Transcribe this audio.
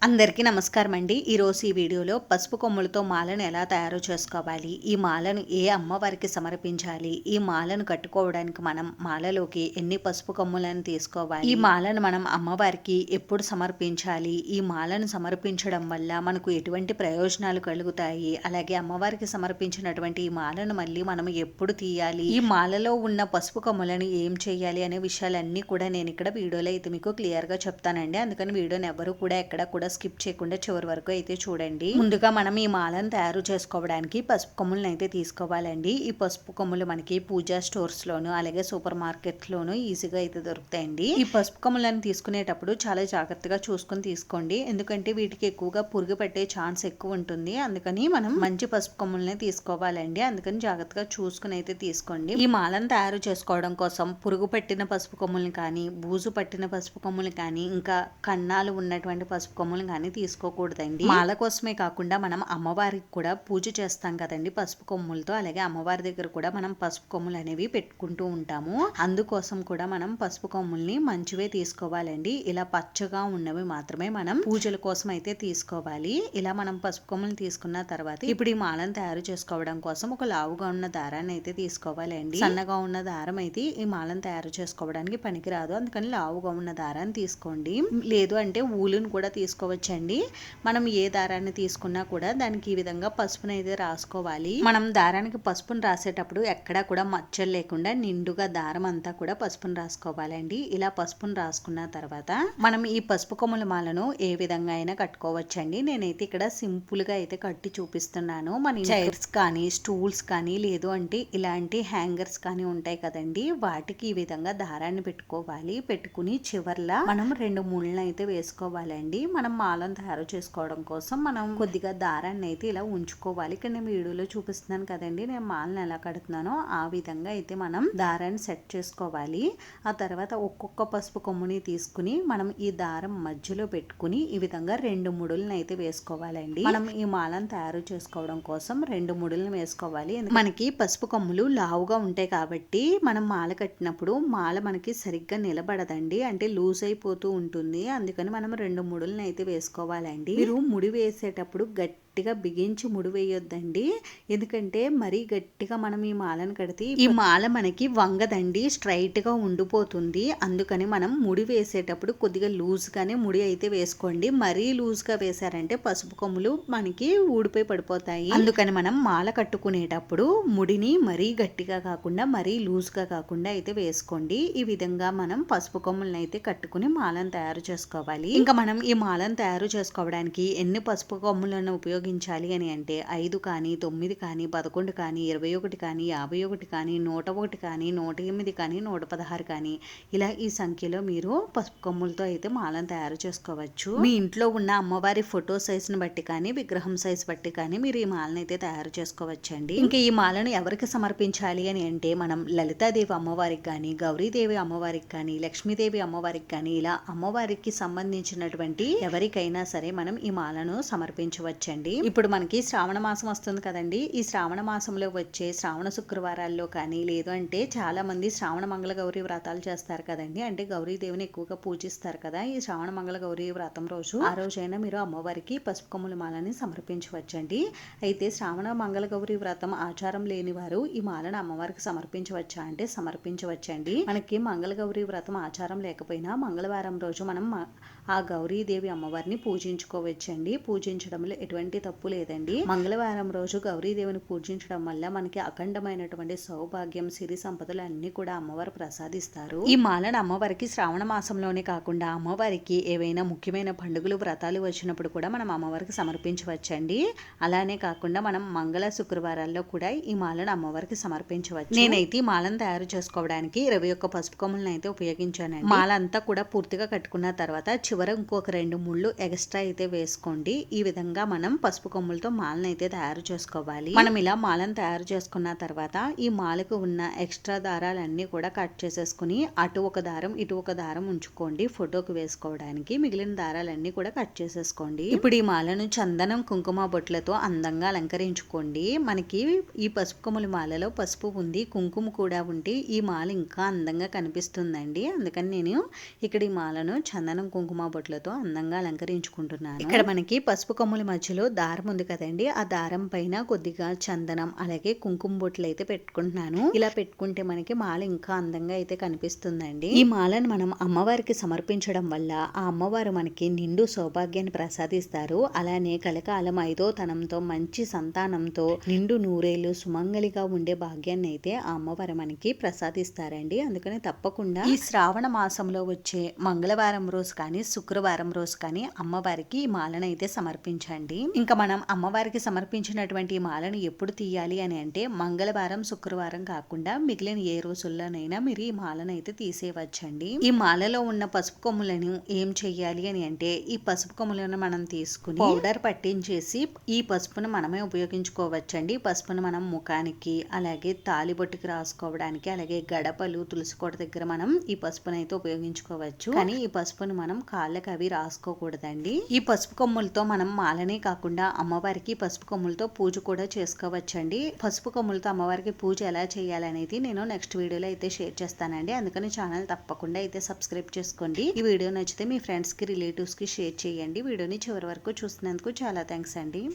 అందరికీ నమస్కారం అండి. ఈరోజు ఈ వీడియోలో పసుపు కొమ్ములతో మాలను ఎలా తయారు చేసుకోవాలి, ఈ మాలను ఏ అమ్మవారికి సమర్పించాలి, ఈ మాలను కట్టుకోవడానికి మనం మాలలోకి ఎన్ని పసుపు కొమ్ములను తీసుకోవాలి, ఈ మాలను మనం అమ్మవారికి ఎప్పుడు సమర్పించాలి, ఈ మాలను సమర్పించడం వల్ల మనకు ఎటువంటి ప్రయోజనాలు కలుగుతాయి, అలాగే అమ్మవారికి సమర్పించినటువంటి ఈ మాలను మళ్ళీ మనం ఎప్పుడు తీయాలి, ఈ మాలలో ఉన్న పసుపు కొమ్ములను ఏం చేయాలి అనే విషయాలన్నీ కూడా నేను ఇక్కడ వీడియోలో అయితే మీకు క్లియర్గా చెప్తానండి. అందుకని వీడియోని ఎవరు కూడా ఎక్కడ కూడా స్కిప్ చేయకుండా చివరి వరకు అయితే చూడండి. ముందుగా మనం ఈ మాలను తయారు చేసుకోవడానికి పసుపు కొమ్ములను అయితే తీసుకోవాలండి. ఈ పసుపు కొమ్ములు మనకి పూజా స్టోర్స్ లోను అలాగే సూపర్ మార్కెట్ లోను ఈజీగా అయితే దొరుకుతాయండి. ఈ పసుపు కొమ్ములను తీసుకునేటప్పుడు చాలా జాగ్రత్తగా చూసుకొని తీసుకోండి, ఎందుకంటే వీటికి ఎక్కువగా పురుగు పట్టే ఛాన్స్ ఎక్కువ ఉంటుంది. అందుకని మనం మంచి పసుపు కొమ్ములనే తీసుకోవాలండి. అందుకని జాగ్రత్తగా చూసుకుని అయితే తీసుకోండి. ఈ మాలను తయారు చేసుకోవడం కోసం పురుగు పట్టిన పసుపు కొమ్ములను కానీ, బూజు పట్టిన పసుపు కొమ్ములు కానీ, ఇంకా కన్నాలు ఉన్నటువంటి పసుపు కొమ్ములు కానీ తీసుకోకూడదండి. మాల కోసమే కాకుండా మనం అమ్మవారికి కూడా పూజ చేస్తాం కదండి పసుపు కొమ్ములతో, అలాగే అమ్మవారి దగ్గర కూడా మనం పసుపు కొమ్ములు అనేవి పెట్టుకుంటూ ఉంటాము. అందుకోసం కూడా మనం పసుపు కొమ్ముల్ని మంచివే తీసుకోవాలండి. ఇలా పచ్చగా ఉన్నవి మాత్రమే మనం పూజల కోసం అయితే తీసుకోవాలి. ఇలా మనం పసుపు కొమ్ములు తీసుకున్న తర్వాత ఇప్పుడు ఈ మాలను తయారు చేసుకోవడం కోసం ఒక లావుగా ఉన్న దారాన్ని అయితే తీసుకోవాలండి. సన్నగా ఉన్న దారం అయితే ఈ మాలను తయారు చేసుకోవడానికి పనికిరాదు, అందుకని లావుగా ఉన్న దారాన్ని తీసుకోండి. లేదు అంటే ఊలును కూడా తీసుకోవచ్చండి. మనం ఏ దారాన్ని తీసుకున్నా కూడా దానికి ఈ విధంగా పసుపును అయితే రాసుకోవాలి. మనం దారానికి పసుపును రాసేటప్పుడు ఎక్కడా కూడా మచ్చలు లేకుండా నిండుగా దారం అంతా కూడా పసుపును రాసుకోవాలండి. ఇలా పసుపును రాసుకున్న తర్వాత మనం ఈ పసుపు కొమ్ముల మాలను ఏ విధంగా అయినా కట్టుకోవచ్చండి. నేనైతే ఇక్కడ సింపుల్ గా అయితే కట్టి చూపిస్తున్నాను. మన చైర్స్ కానీ, స్టూల్స్ కానీ, లేదు అంటే ఇలాంటి హ్యాంగర్స్ కానీ ఉంటాయి కదండి, వాటికి ఈ విధంగా దారాన్ని పెట్టుకోవాలి. పెట్టుకుని చివర్లా మనం 2 ముళ్ళను అయితే వేసుకోవాలండి. మనం మాలను తయారు చేసుకోవడం కోసం మనం కొద్దిగా దారాన్ని అయితే ఇలా ఉంచుకోవాలి. ఇక్కడ నేను వీడియోలో చూపిస్తున్నాను కదండి, నేను మాలను ఎలా కడుతున్నానో ఆ విధంగా అయితే మనం దారాన్ని సెట్ చేసుకోవాలి. ఆ తర్వాత ఒక్కొక్క పసుపు కొమ్ముని తీసుకుని మనం ఈ దారం మధ్యలో పెట్టుకుని ఈ విధంగా 2 ముడులను అయితే వేసుకోవాలండి. మనం ఈ మాలను తయారు చేసుకోవడం కోసం 2 ముడులను వేసుకోవాలి. మనకి పసుపు కొమ్ములు లావుగా ఉంటాయి కాబట్టి మనం మాల కట్టినప్పుడు మాల మనకి సరిగ్గా నిలబడదండి, అంటే లూజ్ అయిపోతూ ఉంటుంది. అందుకని మనం 2 ముడులను అయితే వేసుకోవాలండి. మీరు ముడి వేసేటప్పుడు గట్టిగా బిగించి ముడి వేయొద్దండి, ఎందుకంటే మరీ గట్టిగా మనం ఈ మాలను కడితే ఈ మాల మనకి వంగదండి, స్ట్రైట్ గా ఉండిపోతుంది. అందుకని మనం ముడి వేసేటప్పుడు కొద్దిగా లూజ్ గానే ముడి అయితే వేసుకోండి. మరీ లూజ్ గా వేసారంటే పసుపు కొమ్ములు మనకి ఊడిపోయి పడిపోతాయి. అందుకని మనం మాల కట్టుకునేటప్పుడు ముడిని మరీ గట్టిగా కాకుండా మరీ లూజ్ గా కాకుండా అయితే వేసుకోండి. ఈ విధంగా మనం పసుపు కొమ్ములను అయితే కట్టుకుని మాలను తయారు చేసుకోవాలి. ఇంకా మనం ఈ మాలను తయారు చేసుకోవడానికి ఎన్ని పసుపు కొమ్ములను ఉపయోగించాలి అని అంటే 5 కానీ, 9 కానీ, 11 కానీ, 21 కానీ, 51 కానీ, 101 కానీ, 108 కానీ, 116 కానీ, ఇలా ఈ సంఖ్యలో మీరు పసుపు కొమ్ములతో అయితే మాలను తయారు చేసుకోవచ్చు. మీ ఇంట్లో ఉన్న అమ్మవారి ఫోటో సైజుని బట్టి కానీ, విగ్రహం సైజు బట్టి కానీ మీరు ఈ మాలను అయితే తయారు చేసుకోవచ్చండి. ఇంకా ఈ మాలను ఎవరికి సమర్పించాలి అని అంటే మనం లలితాదేవి అమ్మవారికి కానీ, గౌరీదేవి అమ్మవారికి కానీ, లక్ష్మీదేవి అమ్మవారికి కానీ, ఇలా అమ్మవారికి సంబంధించినటువంటి ఎవరికైనా సరే మనం ఈ మాలను సమర్పించవచ్చండి. ఇప్పుడు మనకి శ్రావణ మాసం వస్తుంది కదండి, ఈ శ్రావణ మాసంలో వచ్చే శ్రావణ శుక్రవారాల్లో కానీ, లేదు అంటే చాలా మంది శ్రావణ మంగళ గౌరీ వ్రతాలు చేస్తారు కదండి, అంటే గౌరీదేవిని ఎక్కువగా పూజిస్తారు కదా. ఈ శ్రావణ మంగళ గౌరీ వ్రతం రోజు ఆ రోజైనా మీరు అమ్మవారికి పసుపు కొమ్ముల మాలని సమర్పించవచ్చండి. అయితే శ్రావణ మంగళ గౌరీ వ్రతం ఆచారం లేని వారు ఈ మాలను అమ్మవారికి సమర్పించవచ్చా అంటే సమర్పించవచ్చండి. మనకి మంగళ గౌరీ వ్రతం ఆచారం లేకపోయినా మంగళవారం రోజు మనం ఆ గౌరీదేవి అమ్మవారిని పూజించుకోవచ్చండి. పూజించడంలో ఎటువంటి తప్పు లేదండి. మంగళవారం రోజు గౌరీదేవిని పూజించడం వల్ల మనకి అఖండమైనటువంటి సౌభాగ్యం, సిరి సంపదలు అన్ని కూడా అమ్మవారు ప్రసాదిస్తారు. ఈ మాలను అమ్మవారికి శ్రావణ మాసంలోనే కాకుండా అమ్మవారికి ఏవైనా ముఖ్యమైన పండుగలు, వ్రతాలు వచ్చినప్పుడు కూడా మనం అమ్మవారికి సమర్పించవచ్చండి. అలానే కాకుండా మనం మంగళ శుక్రవారాల్లో కూడా ఈ మాలను అమ్మవారికి సమర్పించవచ్చు. నేనైతే ఈ మాలను తయారు చేసుకోవడానికి 21 పసుపు కొమ్ములను అయితే ఉపయోగించానండి. మాల అంతా కూడా పూర్తిగా కట్టుకున్న తర్వాత చివర ఇంకొక 2 ముళ్ళు ఎక్స్ట్రా అయితే వేసుకోండి. ఈ విధంగా మనం పసుపు కొమ్ములతో మాలను అయితే తయారు చేసుకోవాలి. మనం ఇలా మాలను తయారు చేసుకున్న తర్వాత ఈ మాలకు ఉన్న ఎక్స్ట్రా దారాలన్నీ కూడా కట్ చేసేసుకుని అటు ఒక దారం ఇటు ఒక దారం ఉంచుకోండి ఫోటోకి వేసుకోవడానికి. మిగిలిన దారాలన్నీ కూడా కట్ చేసేసుకోండి. ఇప్పుడు ఈ మాలను చందనం, కుంకుమ బొట్లతో అందంగా అలంకరించుకోండి. మనకి ఈ పసుపు కొమ్ముల మాలలో పసుపు ఉంది, కుంకుమ కూడా ఉంటే ఈ మాల ఇంకా అందంగా కనిపిస్తుందండి. అందుకని నేను ఇక్కడ ఈ మాలను చందనం, కుంకుమ బొట్లతో అందంగా అలంకరించుకుంటున్నాను. ఇక్కడ మనకి పసుపు కొమ్ముల మధ్యలో దారం ఉంది కదండి, ఆ దారం పైన కొద్దిగా చందనం అలాగే కుంకుమ బొట్లు అయితే పెట్టుకుంటున్నాను. ఇలా పెట్టుకుంటే మనకి మాల ఇంకా అందంగా అయితే కనిపిస్తుందండి. ఈ మాలను మనం అమ్మవారికి సమర్పించడం వల్ల ఆ అమ్మవారు మనకి నిండు సౌభాగ్యాన్ని ప్రసాదిస్తారు. అలానే కలకాలం 5వ తనంతో మంచి సంతానంతో నిండు నూరేళ్లు సుమంగళిగా ఉండే భాగ్యాన్ని అయితే ఆ అమ్మవారు మనకి ప్రసాదిస్తారండి. అందుకని తప్పకుండా ఈ శ్రావణ మాసంలో వచ్చే మంగళవారం రోజు కానీ శుక్రవారం రోజు కానీ అమ్మవారికి ఈ మాలను అయితే సమర్పించండి. ఇంకా మనం అమ్మవారికి సమర్పించినటువంటి ఈ మాలను ఎప్పుడు తీయాలి అని అంటే మంగళవారం శుక్రవారం కాకుండా మిగిలిన ఏ రోజుల్లోనైనా మీరు ఈ మాలను అయితే తీసేయవచ్చండి. ఈ మాలలో ఉన్న పసుపు కొమ్ములను ఏం చెయ్యాలి అని అంటే ఈ పసుపు కొమ్ములను మనం తీసుకుని పౌడర్ పట్టించేసి ఈ పసుపును మనమే ఉపయోగించుకోవచ్చండి. పసుపును మనం ముఖానికి అలాగే తాలిబొట్టుకి రాసుకోవడానికి అలాగే గడపలు తులసి కోట దగ్గర మనం ఈ పసుపును అయితే ఉపయోగించుకోవచ్చు. కానీ ఈ పసుపును మనం కాళ్ళకి అవి రాసుకోకూడదండి. ఈ పసుపు కొమ్ములతో మనం మాలనే కాకుండా అమ్మవారికి పసుపు కొమ్ములతో పూజ కూడా చేసుకోవచ్చండి. పసుపు కొమ్ములతో అమ్మవారికి పూజ ఎలా చేయాలనేది నేను నెక్స్ట్ వీడియోలో అయితే షేర్ చేస్తానండి. అందుకని ఛానల్ తప్పకుండా అయితే సబ్స్క్రైబ్ చేసుకోండి. ఈ వీడియో నచ్చితే మీ ఫ్రెండ్స్ కి రిలేటివ్స్ కి షేర్ చేయండి. వీడియోని చివరి వరకు చూసినందుకు చాలా థ్యాంక్స్ అండి.